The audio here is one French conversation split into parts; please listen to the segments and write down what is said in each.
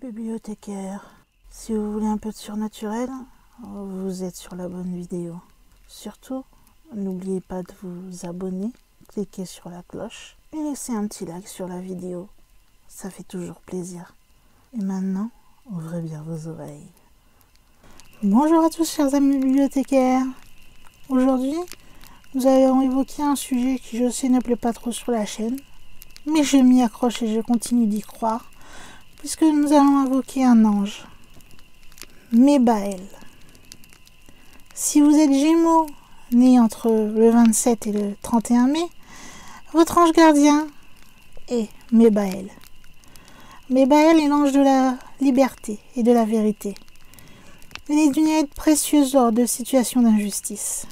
Bibliothécaire, si vous voulez un peu de surnaturel, vous êtes sur la bonne vidéo. Surtout, n'oubliez pas de vous abonner, cliquez sur la cloche et laissez un petit like sur la vidéo. Ça fait toujours plaisir. Et maintenant, ouvrez bien vos oreilles. Bonjour à tous chers amis bibliothécaires. Aujourd'hui, nous allons évoquer un sujet qui je sais ne plaît pas trop sur la chaîne, mais je m'y accroche et je continue d'y croire, puisque nous allons invoquer un ange, Mébaël. Si vous êtes Gémeaux, né entre le 27 et le 31 mai, votre ange gardien est Mébaël. Mébaël est l'ange de la liberté et de la vérité. Il est d'une aide précieuse lors de situations d'injustice.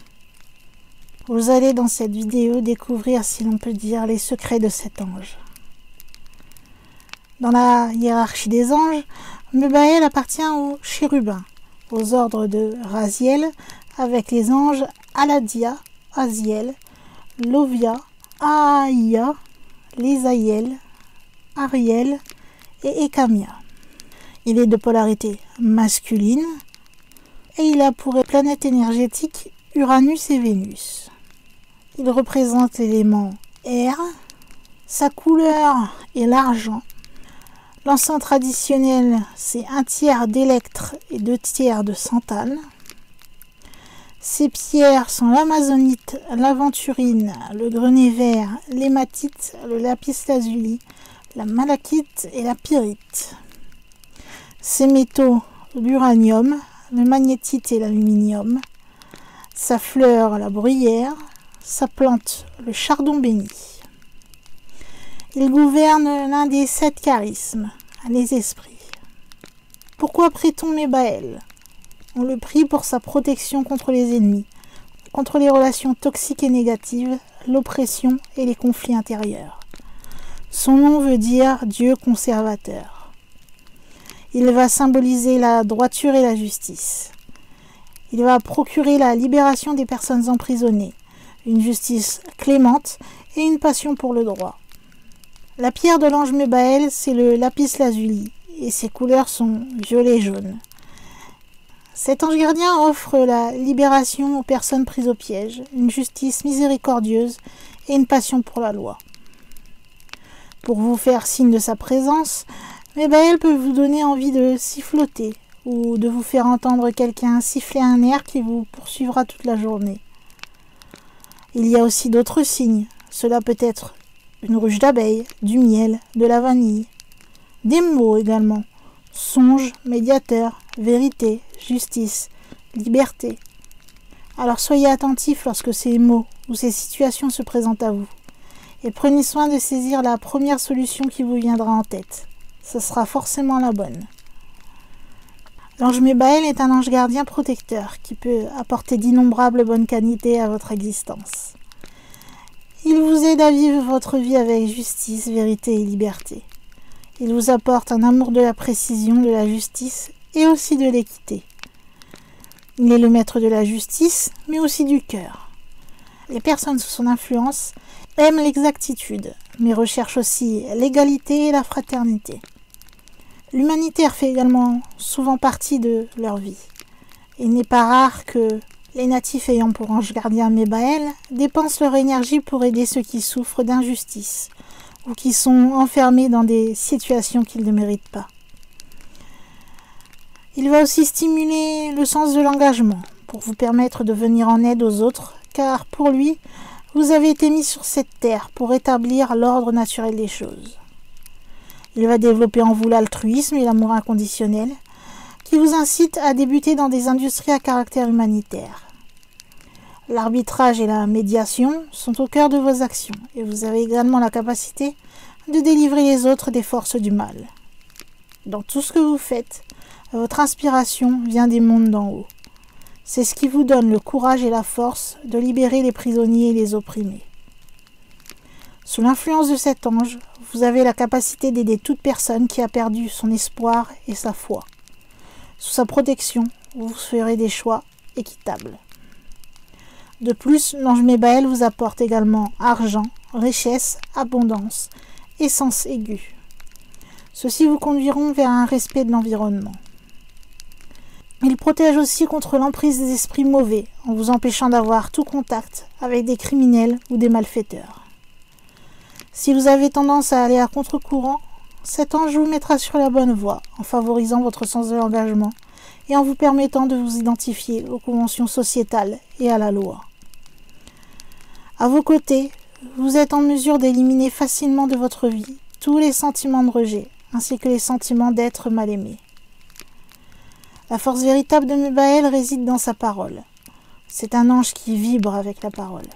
Vous allez dans cette vidéo découvrir, si l'on peut dire, les secrets de cet ange. Dans la hiérarchie des anges, Mébaël appartient aux chérubins, aux ordres de Raziel, avec les anges Aladia, Aziel, Lovia, Aïa, Lésaïel, Ariel et Ekamia. Il est de polarité masculine et il a pour planète énergétique Uranus et Vénus. Il représente l'élément air, sa couleur est l'argent. L'encens traditionnel, c'est 1/3 d'électre et 2/3 de santal. Ces pierres sont l'amazonite, l'aventurine, le grenet vert, l'hématite, le lapis-lazuli, la malachite et la pyrite. Ces métaux, l'uranium, le magnétite et l'aluminium. Sa fleur, la bruyère. Sa plante, le chardon béni. Il gouverne l'un des 7 charismes, les esprits. Pourquoi prie-t-on Mébaël? On le prie pour sa protection contre les ennemis, contre les relations toxiques et négatives, l'oppression et les conflits intérieurs. Son nom veut dire Dieu conservateur. Il va symboliser la droiture et la justice. Il va procurer la libération des personnes emprisonnées, une justice clémente et une passion pour le droit. La pierre de l'ange Mébaël, c'est le lapis-lazuli, et ses couleurs sont violet et jaune. Cet ange gardien offre la libération aux personnes prises au piège, une justice miséricordieuse et une passion pour la loi. Pour vous faire signe de sa présence, Mébaël peut vous donner envie de siffloter ou de vous faire entendre quelqu'un siffler un air qui vous poursuivra toute la journée. Il y a aussi d'autres signes. Cela peut être une ruche d'abeilles, du miel, de la vanille. Des mots également. Songe, médiateur, vérité, justice, liberté. Alors soyez attentifs lorsque ces mots ou ces situations se présentent à vous. Et prenez soin de saisir la première solution qui vous viendra en tête. Ce sera forcément la bonne. L'ange Mébaël est un ange gardien protecteur qui peut apporter d'innombrables bonnes qualités à votre existence. Il vous aide à vivre votre vie avec justice, vérité et liberté. Il vous apporte un amour de la précision, de la justice et aussi de l'équité. Il est le maître de la justice, mais aussi du cœur. Les personnes sous son influence aiment l'exactitude, mais recherchent aussi l'égalité et la fraternité. L'humanitaire fait également souvent partie de leur vie. Il n'est pas rare que les natifs ayant pour ange gardien Mébaël dépensent leur énergie pour aider ceux qui souffrent d'injustice ou qui sont enfermés dans des situations qu'ils ne méritent pas. Il va aussi stimuler le sens de l'engagement pour vous permettre de venir en aide aux autres, car pour lui, vous avez été mis sur cette terre pour établir l'ordre naturel des choses. Il va développer en vous l'altruisme et l'amour inconditionnel, qui vous incite à débuter dans des industries à caractère humanitaire. L'arbitrage et la médiation sont au cœur de vos actions et vous avez également la capacité de délivrer les autres des forces du mal. Dans tout ce que vous faites, votre inspiration vient des mondes d'en haut. C'est ce qui vous donne le courage et la force de libérer les prisonniers et les opprimés. Sous l'influence de cet ange, vous avez la capacité d'aider toute personne qui a perdu son espoir et sa foi. Sous sa protection, vous ferez des choix équitables. De plus, l'ange Mébaël vous apporte également argent, richesse, abondance et sens aigu. Ceux-ci vous conduiront vers un respect de l'environnement. Il protège aussi contre l'emprise des esprits mauvais, en vous empêchant d'avoir tout contact avec des criminels ou des malfaiteurs. Si vous avez tendance à aller à contre-courant, cet ange vous mettra sur la bonne voie, en favorisant votre sens de l'engagement et en vous permettant de vous identifier aux conventions sociétales et à la loi. À vos côtés, vous êtes en mesure d'éliminer facilement de votre vie tous les sentiments de rejet, ainsi que les sentiments d'être mal aimé. La force véritable de Mebaël réside dans sa parole. C'est un ange qui vibre avec la parole.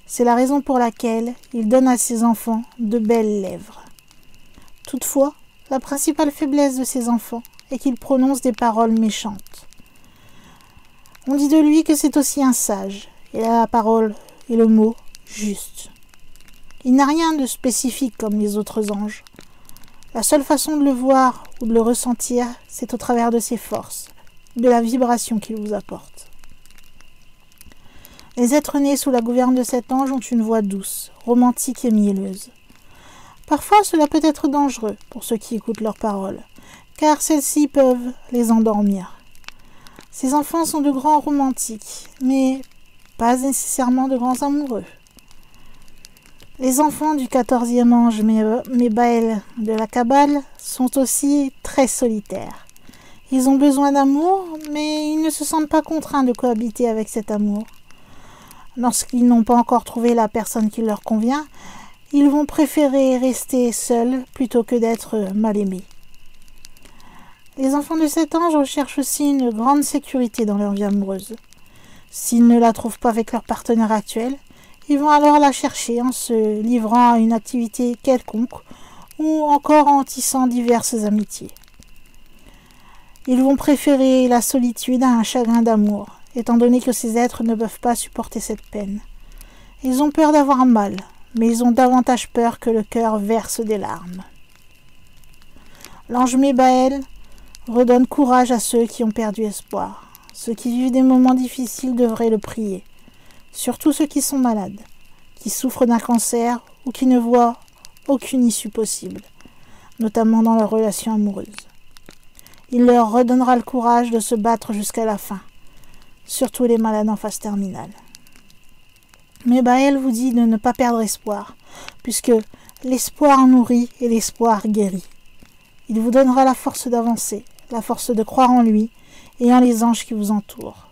C'est la raison pour laquelle il donne à ses enfants de belles lèvres. Toutefois, la principale faiblesse de ses enfants est qu'il prononce des paroles méchantes. On dit de lui que c'est aussi un sage. Il a la parole et le mot juste. Il n'a rien de spécifique comme les autres anges. La seule façon de le voir ou de le ressentir, c'est au travers de ses forces, de la vibration qu'il vous apporte. Les êtres nés sous la gouverne de cet ange ont une voix douce, romantique et mielleuse. Parfois, cela peut être dangereux pour ceux qui écoutent leurs paroles, car celles-ci peuvent les endormir. Ces enfants sont de grands romantiques, mais pas nécessairement de grands amoureux. Les enfants du 14e ange Mebaël de la Kabbale sont aussi très solitaires. Ils ont besoin d'amour, mais ils ne se sentent pas contraints de cohabiter avec cet amour. Lorsqu'ils n'ont pas encore trouvé la personne qui leur convient, ils vont préférer rester seuls plutôt que d'être mal aimés. Les enfants de cet ange recherchent aussi une grande sécurité dans leur vie amoureuse. S'ils ne la trouvent pas avec leur partenaire actuel, ils vont alors la chercher en se livrant à une activité quelconque ou encore en tissant diverses amitiés. Ils vont préférer la solitude à un chagrin d'amour, étant donné que ces êtres ne peuvent pas supporter cette peine. Ils ont peur d'avoir mal, mais ils ont davantage peur que le cœur verse des larmes. L'ange Mebaël redonne courage à ceux qui ont perdu espoir. Ceux qui vivent des moments difficiles devraient le prier. Surtout ceux qui sont malades, qui souffrent d'un cancer ou qui ne voient aucune issue possible, notamment dans leurs relations amoureuses. Il leur redonnera le courage de se battre jusqu'à la fin, surtout les malades en phase terminale. Mebaël vous dit de ne pas perdre espoir, puisque l'espoir nourrit et l'espoir guérit. Il vous donnera la force d'avancer, la force de croire en lui et en les anges qui vous entourent.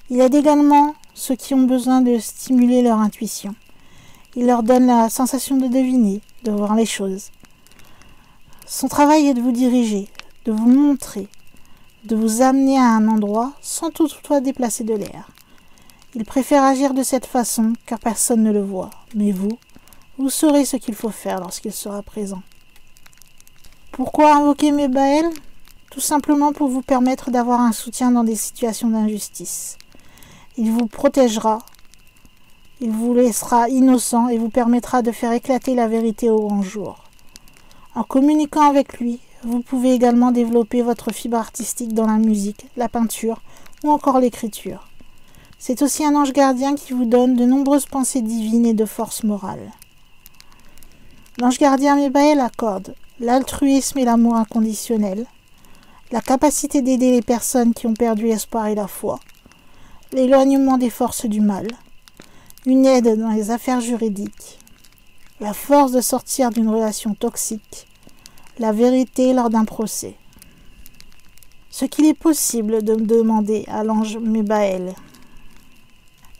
Il aide également ceux qui ont besoin de stimuler leur intuition. Il leur donne la sensation de deviner, de voir les choses. Son travail est de vous diriger, de vous montrer, de vous amener à un endroit sans toutefois déplacer de l'air. Il préfère agir de cette façon car personne ne le voit, mais vous saurez ce qu'il faut faire lorsqu'il sera présent. Pourquoi invoquer Mebaël ? Tout simplement pour vous permettre d'avoir un soutien dans des situations d'injustice. Il vous protégera, il vous laissera innocent et vous permettra de faire éclater la vérité au grand jour. En communiquant avec lui, vous pouvez également développer votre fibre artistique dans la musique, la peinture ou encore l'écriture. C'est aussi un ange gardien qui vous donne de nombreuses pensées divines et de force morale. L'ange gardien Mebaël accorde l'altruisme et l'amour inconditionnel, la capacité d'aider les personnes qui ont perdu l'espoir et la foi, l'éloignement des forces du mal, une aide dans les affaires juridiques, la force de sortir d'une relation toxique, la vérité lors d'un procès. Ce qu'il est possible de demander à l'ange Mebaël.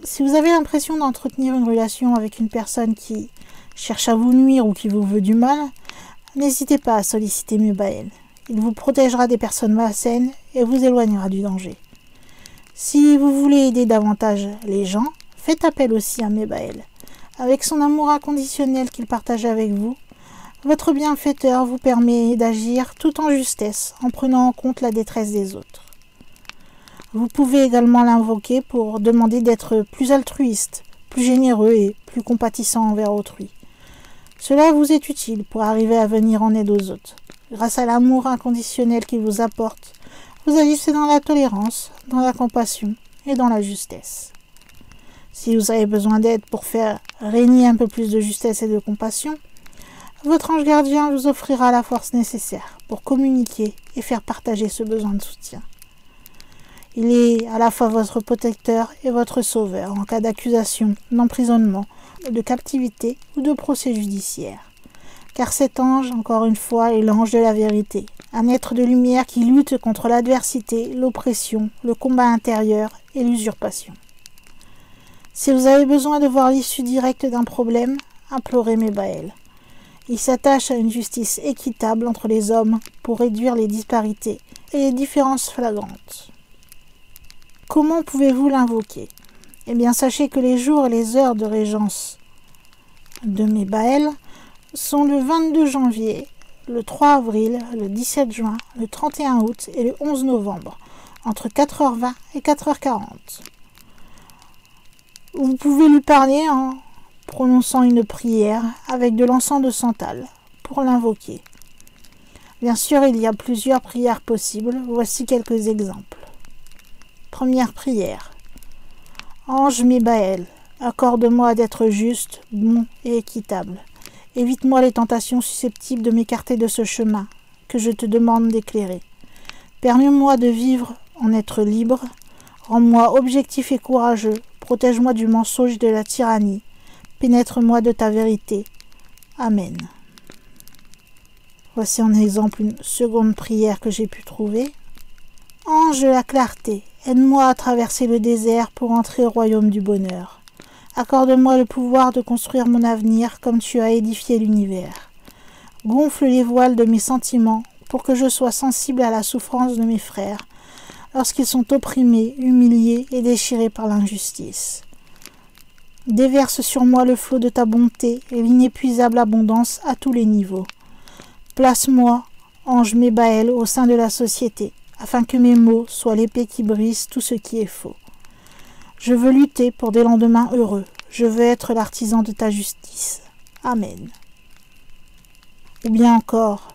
Si vous avez l'impression d'entretenir une relation avec une personne qui cherche à vous nuire ou qui vous veut du mal, n'hésitez pas à solliciter Mebaël. Il vous protégera des personnes malsaines et vous éloignera du danger. Si vous voulez aider davantage les gens, faites appel aussi à Mebaël. Avec son amour inconditionnel qu'il partage avec vous, votre bienfaiteur vous permet d'agir tout en justesse en prenant en compte la détresse des autres. Vous pouvez également l'invoquer pour demander d'être plus altruiste, plus généreux et plus compatissant envers autrui. Cela vous est utile pour arriver à venir en aide aux autres. Grâce à l'amour inconditionnel qu'il vous apporte, vous agissez dans la tolérance, dans la compassion et dans la justesse. Si vous avez besoin d'aide pour faire régner un peu plus de justesse et de compassion, Votre ange gardien vous offrira la force nécessaire pour communiquer et faire partager ce besoin de soutien. Il est à la fois votre protecteur et votre sauveur en cas d'accusation, d'emprisonnement, de captivité ou de procès judiciaire. Car cet ange, encore une fois, est l'ange de la vérité, un être de lumière qui lutte contre l'adversité, l'oppression, le combat intérieur et l'usurpation. Si vous avez besoin de voir l'issue directe d'un problème, implorez Mébaël. Il s'attache à une justice équitable entre les hommes pour réduire les disparités et les différences flagrantes. Comment pouvez-vous l'invoquer? Eh bien, sachez que les jours et les heures de régence de Mébaël sont le 22 janvier, le 3 avril, le 17 juin, le 31 août et le 11 novembre, entre 4h20 et 4h40. Vous pouvez lui parler en prononçant une prière avec de l'encens de santal pour l'invoquer. Bien sûr, il y a plusieurs prières possibles. Voici quelques exemples. Première prière. Ange Mébaël, accorde-moi d'être juste, bon et équitable. Évite-moi les tentations susceptibles de m'écarter de ce chemin que je te demande d'éclairer. Permets-moi de vivre en être libre. Rends-moi objectif et courageux. Protège-moi du mensonge et de la tyrannie. Pénètre-moi de ta vérité. Amen. Voici en exemple une seconde prière que j'ai pu trouver. Ange de la clarté, aide-moi à traverser le désert pour entrer au royaume du bonheur. Accorde-moi le pouvoir de construire mon avenir comme tu as édifié l'univers. Gonfle les voiles de mes sentiments pour que je sois sensible à la souffrance de mes frères lorsqu'ils sont opprimés, humiliés et déchirés par l'injustice. Déverse sur moi le flot de ta bonté et l'inépuisable abondance à tous les niveaux. Place-moi, ange Mébaël, au sein de la société, afin que mes mots soient l'épée qui brise tout ce qui est faux. Je veux lutter pour des lendemains heureux. Je veux être l'artisan de ta justice. Amen. Ou bien encore,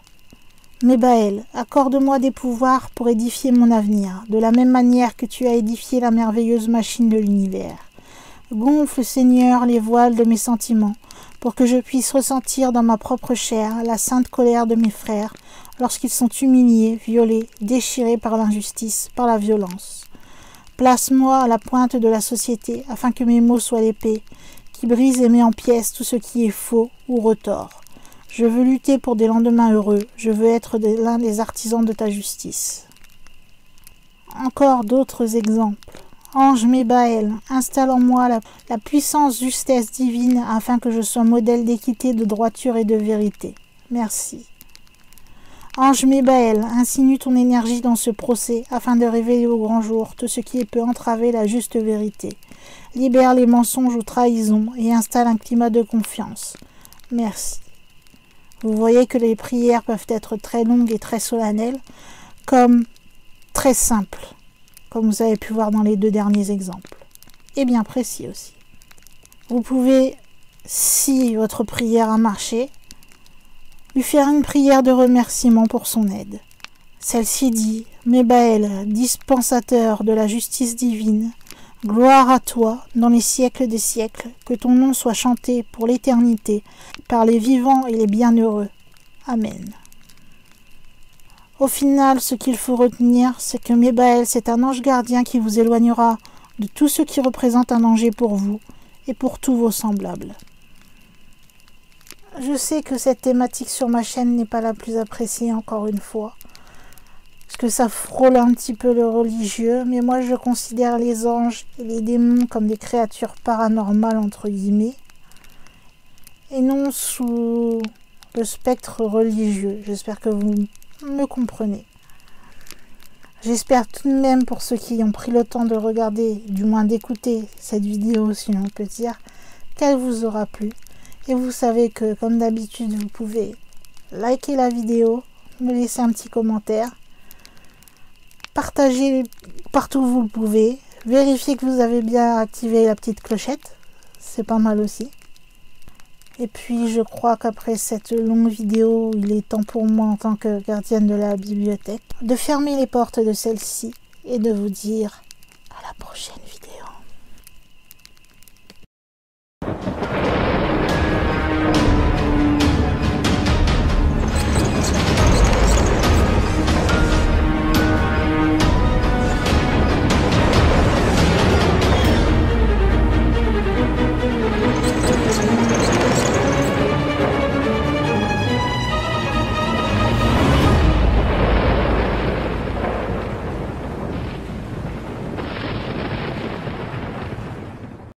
Mébaël, accorde-moi des pouvoirs pour édifier mon avenir, de la même manière que tu as édifié la merveilleuse machine de l'univers. Gonfle, Seigneur, les voiles de mes sentiments, pour que je puisse ressentir dans ma propre chair la sainte colère de mes frères lorsqu'ils sont humiliés, violés, déchirés par l'injustice, par la violence. Place-moi à la pointe de la société, afin que mes mots soient l'épée, qui brise et met en pièces tout ce qui est faux ou retors. Je veux lutter pour des lendemains heureux, je veux être l'un des artisans de ta justice. Encore d'autres exemples. Ange Mébaël, installe en moi la puissance justesse divine afin que je sois modèle d'équité, de droiture et de vérité. Merci. Ange Mébaël, insinue ton énergie dans ce procès afin de révéler au grand jour tout ce qui peut entraver la juste vérité. Libère les mensonges ou trahisons et installe un climat de confiance. Merci. Vous voyez que les prières peuvent être très longues et très solennelles, comme très simples, comme vous avez pu voir dans les deux derniers exemples, et bien précis aussi. Vous pouvez, si votre prière a marché, lui faire une prière de remerciement pour son aide. Celle-ci dit « Mébaël, dispensateur de la justice divine, gloire à toi dans les siècles des siècles, que ton nom soit chanté pour l'éternité par les vivants et les bienheureux. Amen. » Au final, ce qu'il faut retenir, c'est que Mébaël, c'est un ange gardien qui vous éloignera de tout ce qui représente un danger pour vous et pour tous vos semblables. Je sais que cette thématique sur ma chaîne n'est pas la plus appréciée encore une fois, parce que ça frôle un petit peu le religieux, mais moi je considère les anges et les démons comme des créatures paranormales entre guillemets, et non sous le spectre religieux. J'espère que vous me comprenez. J'espère tout de même, pour ceux qui ont pris le temps de regarder, du moins d'écouter cette vidéo si l'on peut dire, qu'elle vous aura plu. Et vous savez que, comme d'habitude, vous pouvez liker la vidéo, me laisser un petit commentaire, partager partout où vous le pouvez, vérifier que vous avez bien activé la petite clochette, c'est pas mal aussi. Et puis je crois qu'après cette longue vidéo, il est temps pour moi en tant que gardienne de la bibliothèque de fermer les portes de celle-ci et de vous dire à la prochaine.